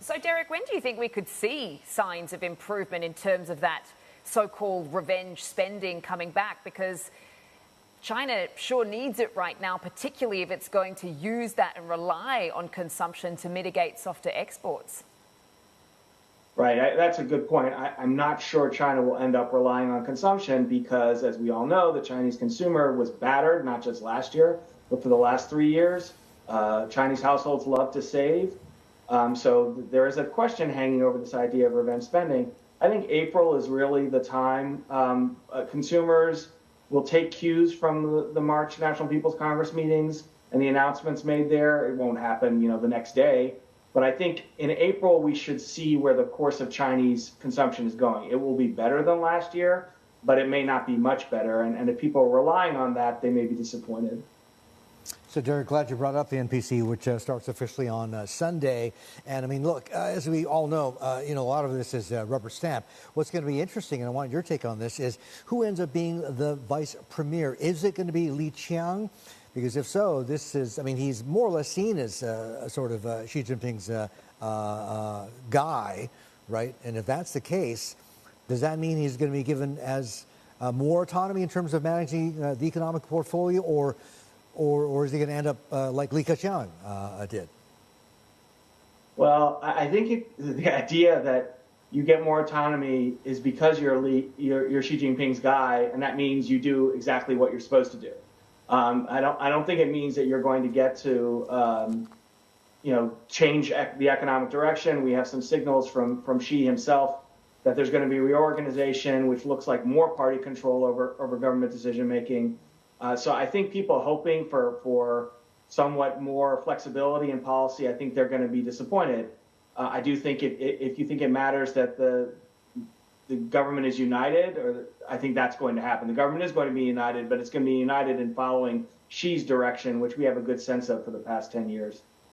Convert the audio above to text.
So, Derek, when do you think we could see signs of improvement in terms of that so-called revenge spending coming back? Because China sure needs it right now, particularly if it's going to use that and rely on consumption to mitigate softer exports. Right, that's a good point. I'm not sure China will end up relying on consumption because, as we all know, the Chinese consumer was battered, not just last year, but for the last 3 years. Chinese households love to save. So there is a question hanging over this idea of revenge spending. I think April is really the time consumers will take cues from the March National People's Congress meetings and the announcements made there. It won't happen, the next day. But I think in April, we should see where the course of Chinese consumption is going. It will be better than last year, but it may not be much better. And if people are relying on that, they may be disappointed. So, Derek, glad you brought up the NPC, which starts officially on Sunday. And, I mean, look, as we all know, a lot of this is rubber stamp. What's going to be interesting, and I want your take on this, is who ends up being the vice premier? Is it going to be Li Qiang? Because if so, he's more or less seen as a sort of Xi Jinping's guy, right? And if that's the case, does that mean he's going to be given as more autonomy in terms of managing the economic portfolio, or is he going to end up like Li Keqiang did? Well, I think the idea that you get more autonomy is because you're Xi Jinping's guy, and that means you do exactly what you're supposed to do. I don't think it means that you're going to get to change the economic direction. We have some signals from Xi himself that there's going to be reorganization, which looks like more party control over government decision making. So I think people hoping for somewhat more flexibility in policy, I think they're going to be disappointed. I do think if you think it matters that the government is united, or I think that's going to happen. The government is going to be united, but it's going to be united in following Xi's direction, which we have a good sense of for the past 10 years.